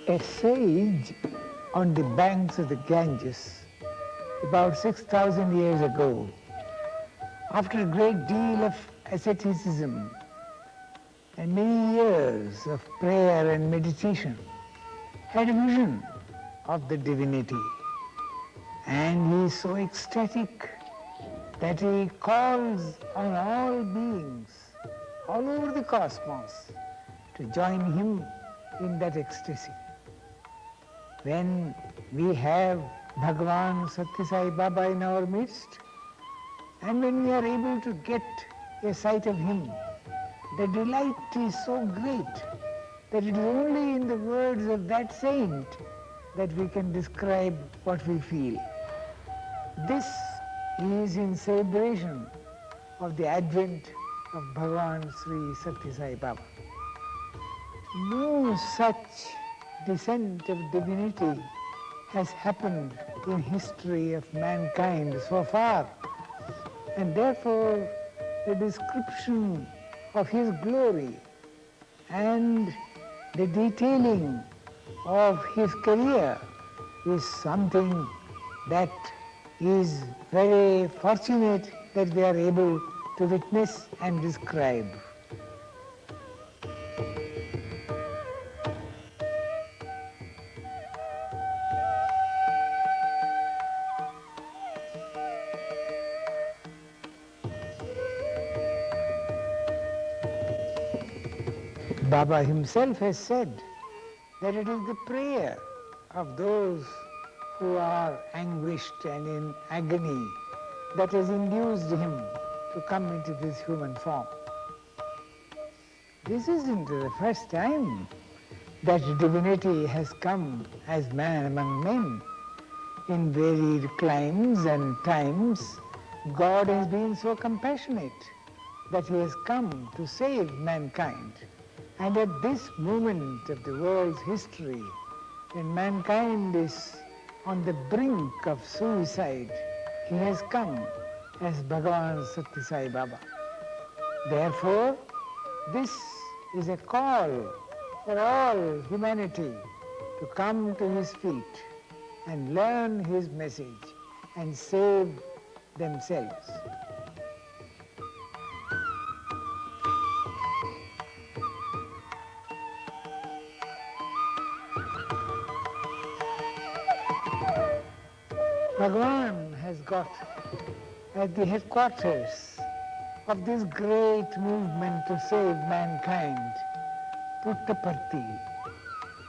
A sage on the banks of the Ganges, about 6,000 years ago, after a great deal of asceticism and many years of prayer and meditation, had a vision of the divinity. And he is so ecstatic that he calls on all beings all over the cosmos to join him in that ecstasy. When we have Bhagavan Sathya Sai Baba in our midst, and when we are able to get a sight of him, the delight is so great that it is only in the words of that saint that we can describe what we feel. This is in celebration of the advent of Bhagavan Sri Sathya Sai Baba. No such descent of divinity has happened in history of mankind so far, and therefore the description of his glory and the detailing of his career is something that is very fortunate that we are able to witness and describe. Baba himself has said that it is the prayer of those who are anguished and in agony that has induced him to come into this human form. This isn't the first time that divinity has come as man among men. In varied climes and times, God has been so compassionate that he has come to save mankind. And at this moment of the world's history, when mankind is on the brink of suicide, he has come as Bhagavan Sathya Sai Baba. Therefore, this is a call for all humanity to come to his feet and learn his message and save themselves. Bhagavan has got at the headquarters of this great movement to save mankind, Puttaparti,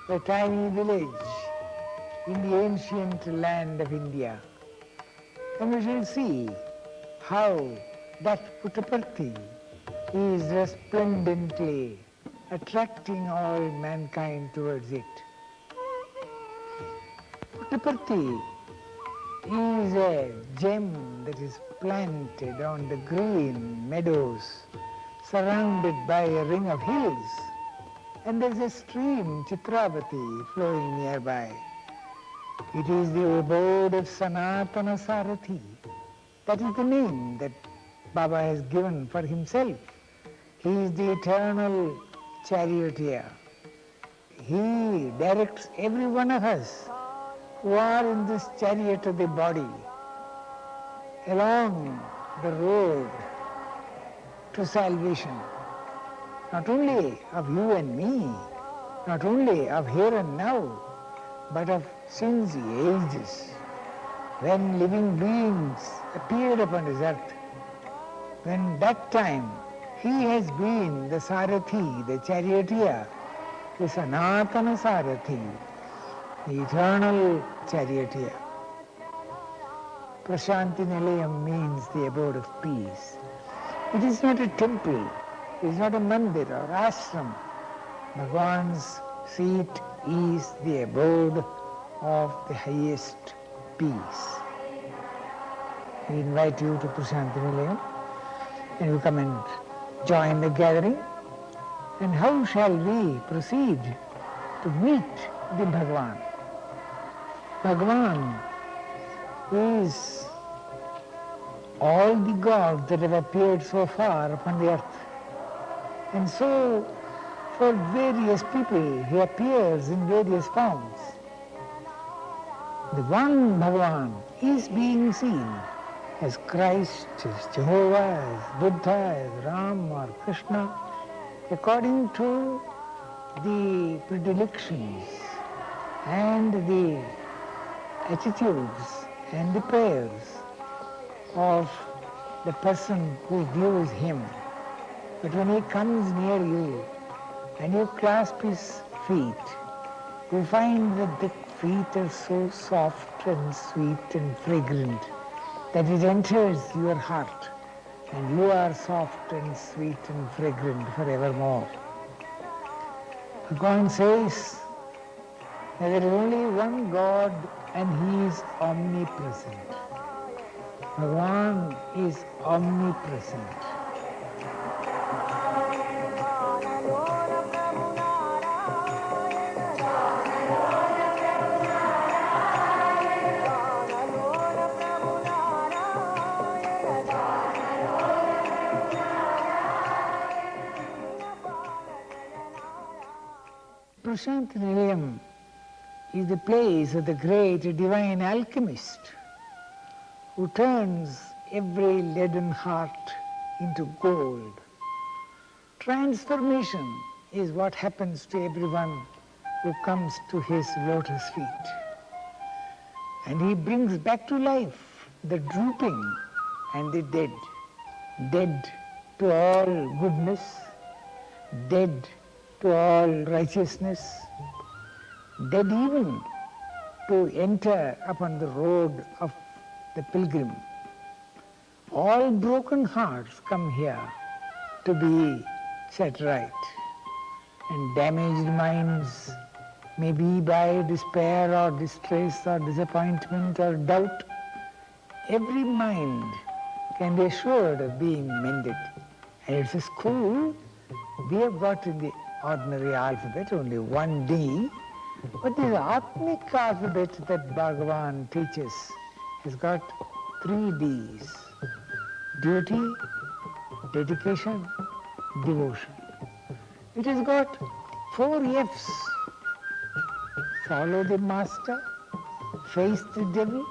a tiny village in the ancient land of India. And we shall see how that Puttaparthi is resplendently attracting all mankind towards it. Puttaparthi is a gem that is planted on the green meadows, surrounded by a ring of hills, and there is a stream, Chitravati, flowing nearby. It is the abode of Sanatana Sarathi. That is the name that Baba has given for himself. He is the eternal charioteer. He directs every one of us who are in this chariot of the body along the road to salvation, not only of you and me, not only of here and now, but of since the ages, when living beings appeared upon this earth. When that time he has been the Sarathi, the charioteer, the Sanatana Sarathi, the eternal charioteer. Prashanti Nilayam means the abode of peace. It is not a temple, it is not a mandir or ashram. Bhagavan's seat is the abode of the highest peace. We invite you to Prashanti Nilayam and you come and join the gathering. And how shall we proceed to meet the Bhagavan? Bhagavan is all the gods that have appeared so far upon the earth. And so, for various people. He appears in various forms. The one Bhagavan is being seen as Christ, as Jehovah, as Buddha, as Ram or Krishna, according to the predilections and the attitudes and the prayers of the person who views him. But when he comes near you and you clasp his feet, you find that the feet are so soft and sweet and fragrant that it enters your heart, and you are soft and sweet and fragrant forevermore. Bhagavan says that there is only one God and He is omnipresent. Bhagavan is omnipresent. Prashant Nilayam is the place of the great divine alchemist who turns every leaden heart into gold. Transformation is what happens to everyone who comes to his lotus feet. And he brings back to life the drooping and the dead. Dead to all goodness, dead to all righteousness, dead even to enter upon the road of the pilgrim. All broken hearts come here to be set right, and damaged minds, maybe by despair or distress or disappointment or doubt, every mind can be assured of being mended. And it's a school. We have got in the ordinary alphabet only one D, but this Atmic alphabet that Bhagavan teaches has got 3 Ds: duty, dedication, devotion. It has got 4 Fs: follow the master, face the devil,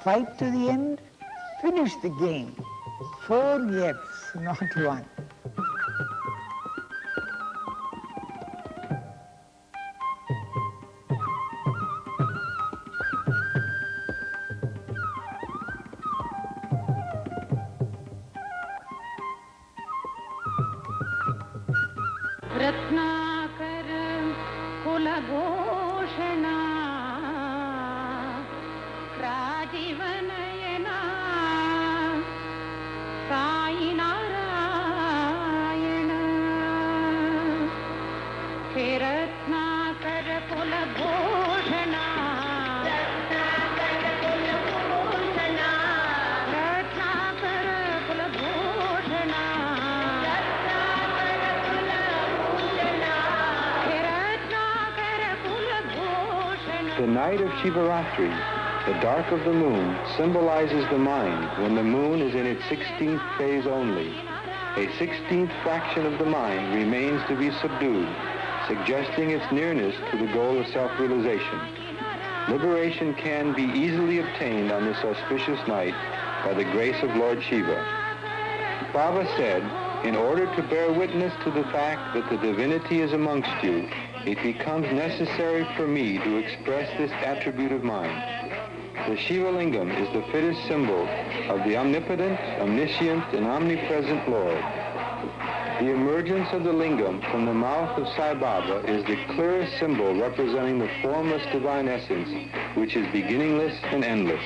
fight to the end, finish the game. 4 Fs, not 1. Ratnakar कुलभूषणा राजीवनयना Sai Narayan hey Ratnakar कुलभूषणा The night of Shivaratri, the dark of the moon, symbolizes the mind when the moon is in its 16th phase only. A 16th fraction of the mind remains to be subdued, suggesting its nearness to the goal of self-realization. Liberation can be easily obtained on this auspicious night by the grace of Lord Shiva. Baba said, in order to bear witness to the fact that the divinity is amongst you, it becomes necessary for me to express this attribute of mine. The Shiva Lingam is the fittest symbol of the omnipotent, omniscient, and omnipresent Lord. The emergence of the Lingam from the mouth of Sai Baba is the clearest symbol representing the formless divine essence, which is beginningless and endless.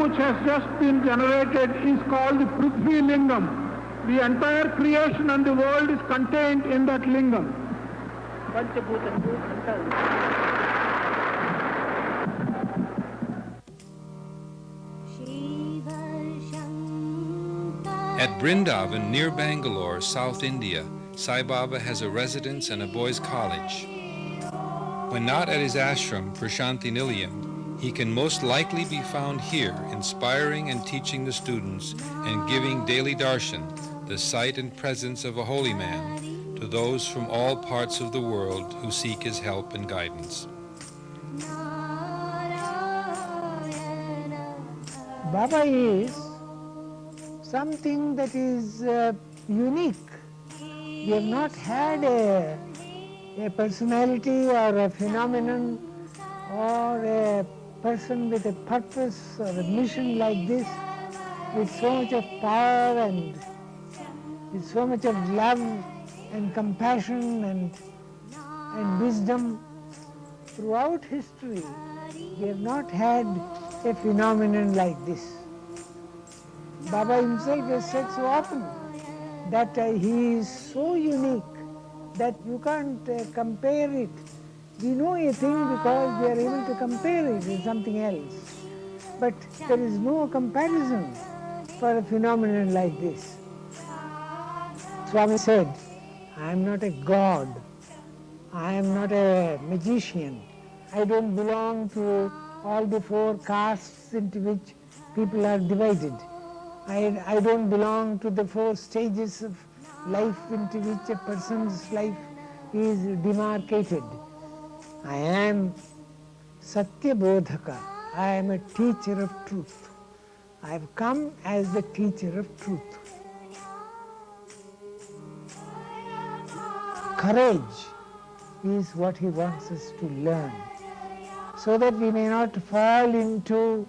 which has just been generated is called the Prithvi Lingam. The entire creation and the world is contained in that lingam. At Brindavan, near Bangalore, South India, Sai Baba has a residence and a boys' college. When not at his ashram, Prashanti Nilayam, he can most likely be found here, inspiring and teaching the students and giving daily darshan, the sight and presence of a holy man, to those from all parts of the world who seek his help and guidance. Baba is something that is unique. We have not had a personality or a phenomenon or a person with a purpose or a mission like this, with so much of power and with so much of love and compassion and wisdom. Throughout history, we have not had a phenomenon like this. Baba himself has said so often that he is so unique that you can't compare it. We know a thing because we are able to compare it with something else. But there is no comparison for a phenomenon like this. Swami said, I am not a god, I am not a magician, I don't belong to all the four castes into which people are divided. I don't belong to the four stages of life into which a person's life is demarcated. I am Sathya Bodhaka. I am a teacher of truth. I have come as the teacher of truth. Courage is what he wants us to learn, so that we may not fall into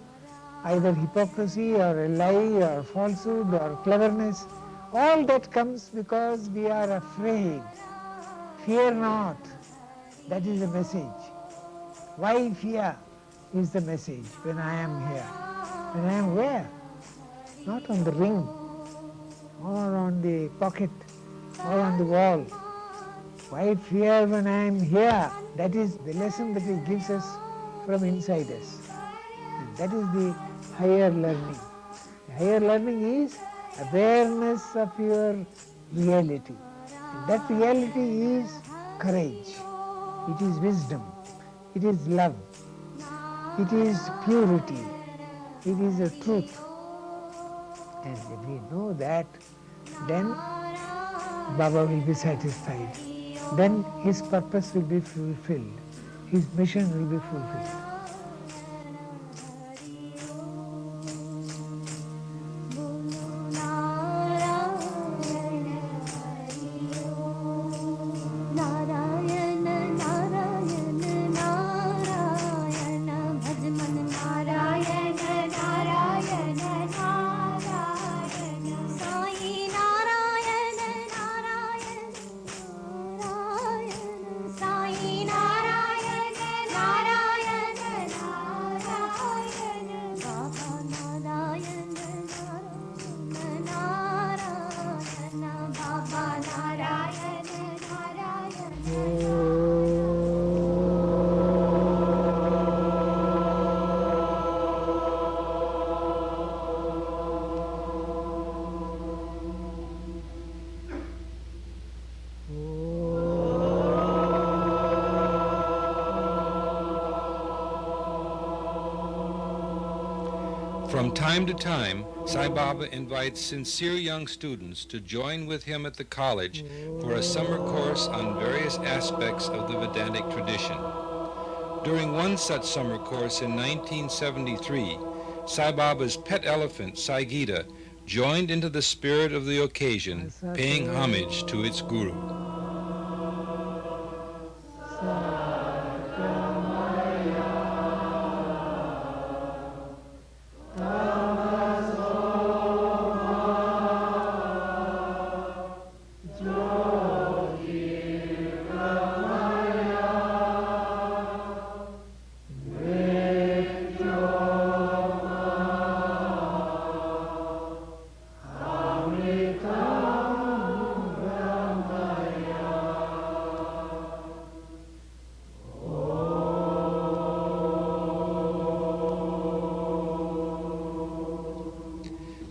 either hypocrisy or a lie or falsehood or cleverness. All that comes because we are afraid. Fear not. That is the message. Why fear is the message when I am here. When I am where? Not on the ring or on the pocket or on the wall. Why fear when I am here? That is the lesson that it gives us from inside us. And that is the higher learning. The higher learning is awareness of your reality. And that reality is courage. It is wisdom. It is love. It is purity. It is the truth. And if we know that, then Baba will be satisfied. Then his purpose will be fulfilled. His mission will be fulfilled. From time to time, Sai Baba invites sincere young students to join with him at the college for a summer course on various aspects of the Vedantic tradition. During one such summer course in 1973, Sai Baba's pet elephant, Sai Gita, joined into the spirit of the occasion, paying homage to its guru.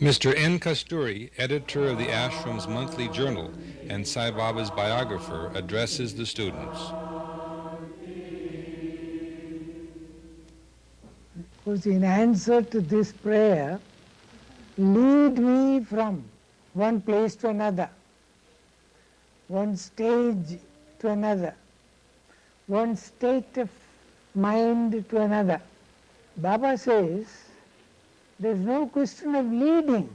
Mr. N. Kasturi, editor of the ashram's monthly journal and Sai Baba's biographer, addresses the students. Because in answer to this prayer, lead me from one place to another, one stage to another, one state of mind to another. Baba says, there is no question of leading,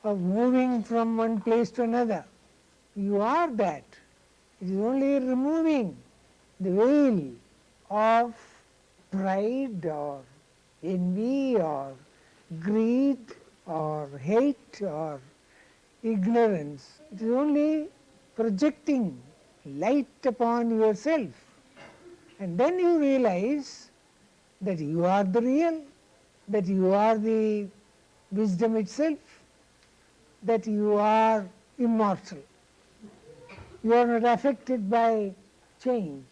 of moving from one place to another. You are that. It is only removing the veil of pride or envy or greed or hate or ignorance. It is only projecting light upon yourself. And then you realize that you are the real, that you are the wisdom itself, that you are immortal. You are not affected by change.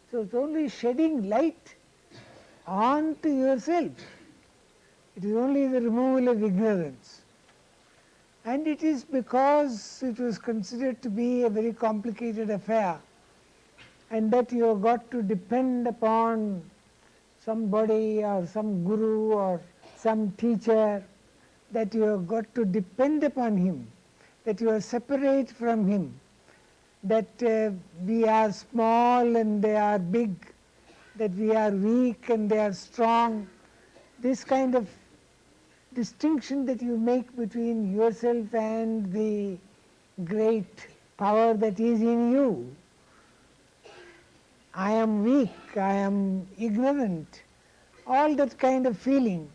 So it's only shedding light onto yourself. It is only the removal of ignorance. And it is because it was considered to be a very complicated affair, and that you have got to depend upon somebody or some guru or some teacher, that you have got to depend upon him, that you are separate from him, that we are small and they are big, that we are weak and they are strong. This kind of distinction that you make between yourself and the great power that is in you. I am weak, I am ignorant. All that kind of feeling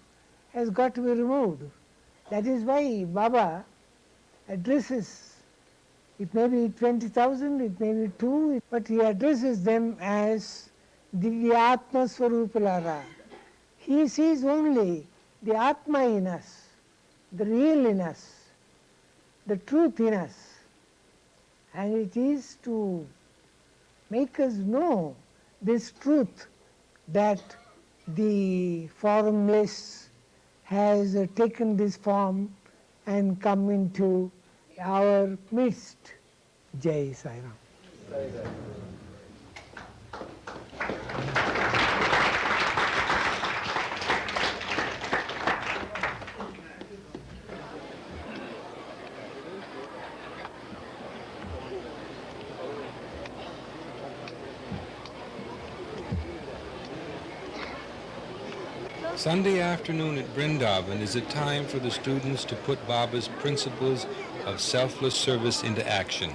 has got to be removed. That is why Baba addresses, it may be 20,000, it may be 2, but he addresses them as Divyatma Swarupalara. He sees only the Atma in us, the real in us, the truth in us. And it is to make us know this truth that the formless has taken this form and come into our midst. Jai Sai Ram. Sunday afternoon at Brindavan is a time for the students to put Baba's principles of selfless service into action.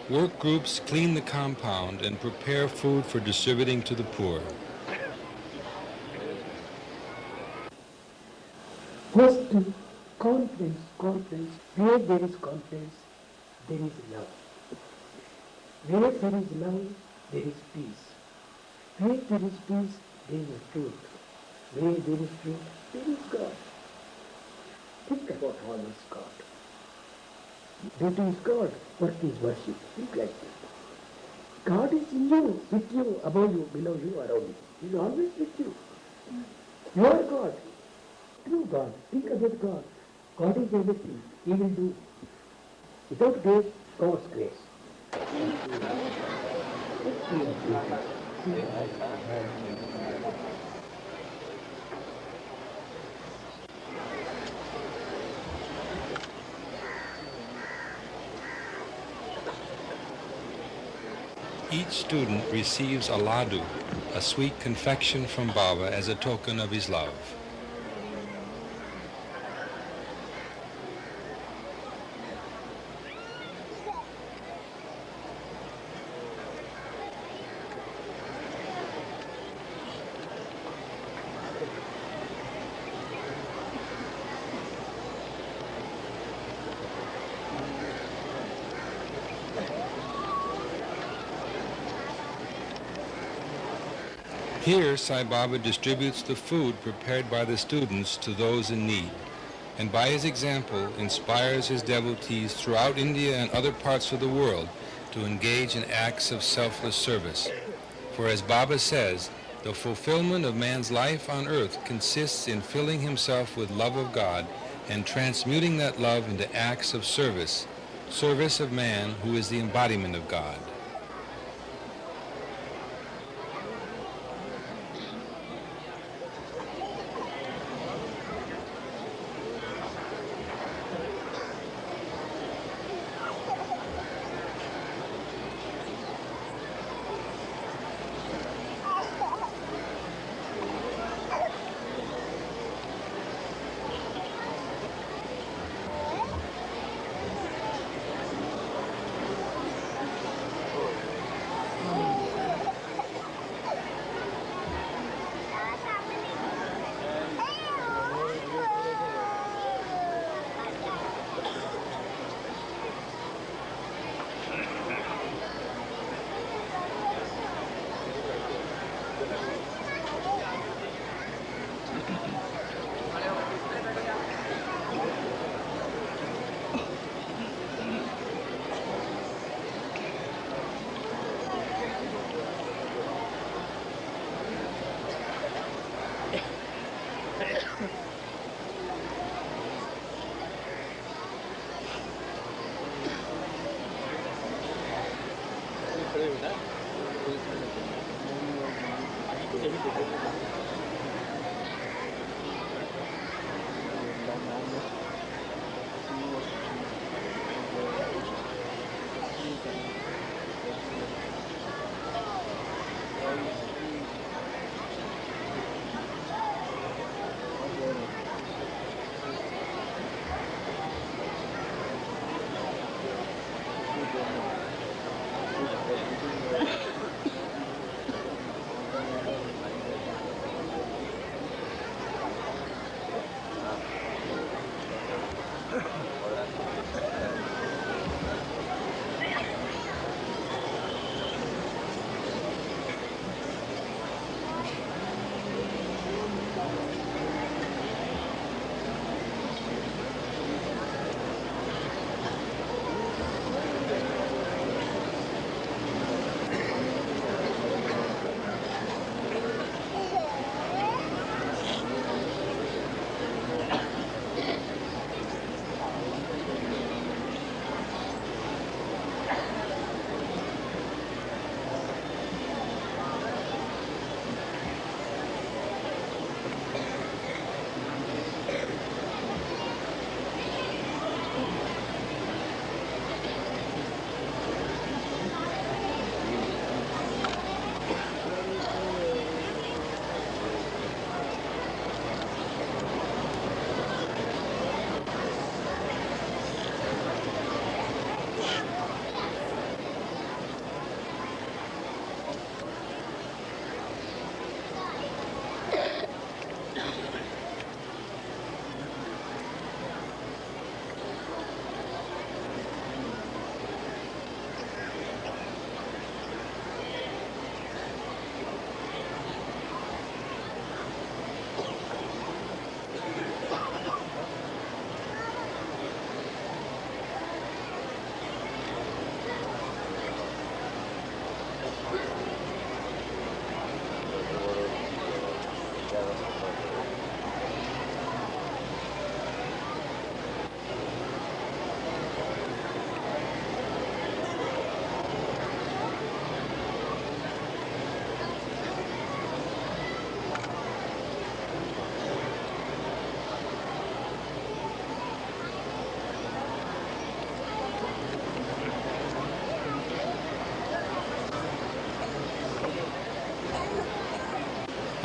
Work groups clean the compound and prepare food for distributing to the poor. First, confidence. Where there is confidence, there is love. Where there is love, there is peace. Where there is peace, there is truth. Where there is truth, there is God. Think about all this God. Duty is God, work is worship. Think like that. God is in you, with you, above you, below you, around you. He is always with you. You are God. True God. Think about God. God is everything. He will do. Without grace, God's grace. Each student receives a laddu, a sweet confection from Baba as a token of his love. Here, Sai Baba distributes the food prepared by the students to those in need, and by his example inspires his devotees throughout India and other parts of the world to engage in acts of selfless service. For as Baba says, the fulfillment of man's life on earth consists in filling himself with love of God and transmuting that love into acts of service, service of man who is the embodiment of God.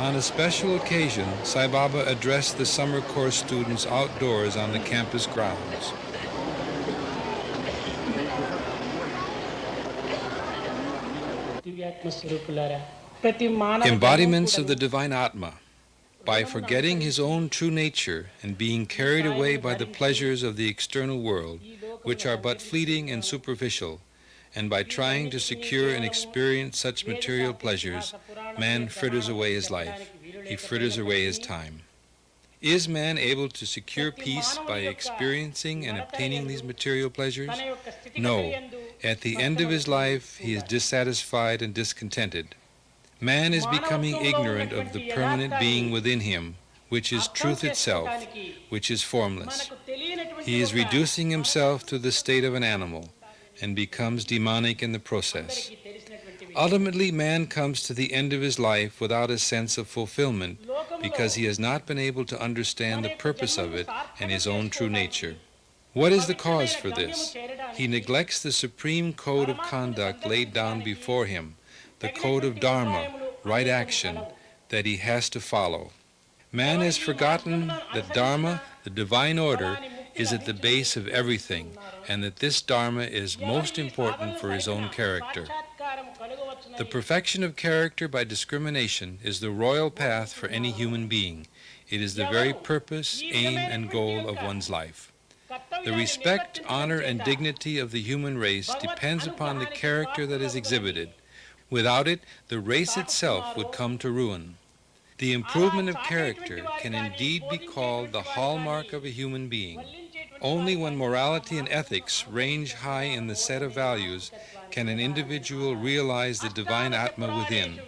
On a special occasion, Sai Baba addressed the summer course students outdoors on the campus grounds. Embodiments of the divine Atma, by forgetting his own true nature and being carried away by the pleasures of the external world, which are but fleeting and superficial, and by trying to secure and experience such material pleasures, man fritters away his life, he fritters away his time. Is man able to secure peace by experiencing and obtaining these material pleasures? No. At the end of his life, he is dissatisfied and discontented. Man is becoming ignorant of the permanent being within him, which is truth itself, which is formless. He is reducing himself to the state of an animal and becomes demonic in the process. Ultimately, man comes to the end of his life without a sense of fulfillment because he has not been able to understand the purpose of it and his own true nature. What is the cause for this? He neglects the supreme code of conduct laid down before him, the code of Dharma, right action, that he has to follow. Man has forgotten that Dharma, the divine order, is at the base of everything, and that this Dharma is most important for his own character. The perfection of character by discrimination is the royal path for any human being. It is the very purpose, aim, and goal of one's life. The respect, honor, and dignity of the human race depends upon the character that is exhibited. Without it, the race itself would come to ruin. The improvement of character can indeed be called the hallmark of a human being. Only when morality and ethics range high in the set of values can an individual realize the divine Atma within.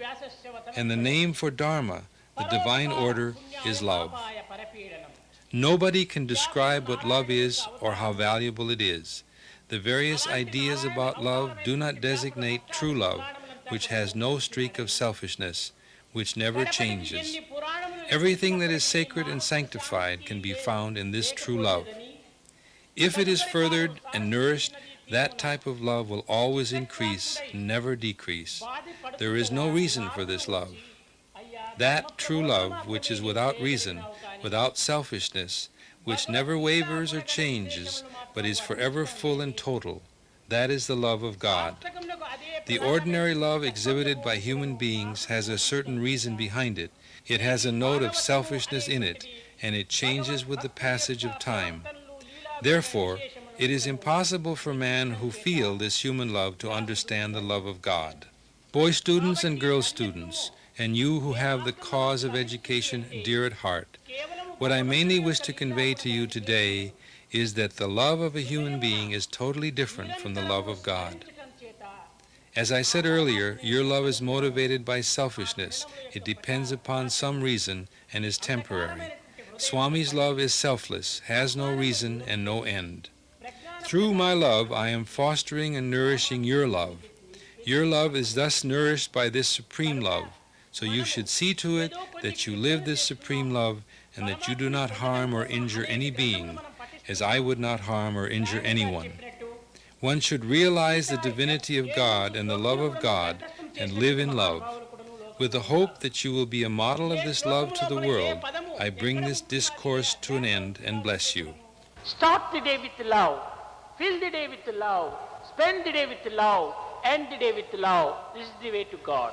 And the name for Dharma, the divine order, is love. Nobody can describe what love is or how valuable it is. The various ideas about love do not designate true love, which has no streak of selfishness, which never changes. Everything that is sacred and sanctified can be found in this true love. If it is furthered and nourished, that type of love will always increase, never decrease. There is no reason for this love. That true love, which is without reason, without selfishness, which never wavers or changes, but is forever full and total, that is the love of God. The ordinary love exhibited by human beings has a certain reason behind it. It has a note of selfishness in it, and it changes with the passage of time. Therefore, it is impossible for man who feel this human love to understand the love of God. Boy students and girl students, and you who have the cause of education dear at heart, what I mainly wish to convey to you today is that the love of a human being is totally different from the love of God. As I said earlier, your love is motivated by selfishness. It depends upon some reason and is temporary. Swami's love is selfless, has no reason and no end. Through my love, I am fostering and nourishing your love. Your love is thus nourished by this supreme love. So you should see to it that you live this supreme love and that you do not harm or injure any being, as I would not harm or injure anyone. One should realize the divinity of God and the love of God and live in love. With the hope that you will be a model of this love to the world, I bring this discourse to an end and bless you. Start the day with love, fill the day with love, spend the day with love, end the day with love. This is the way to God.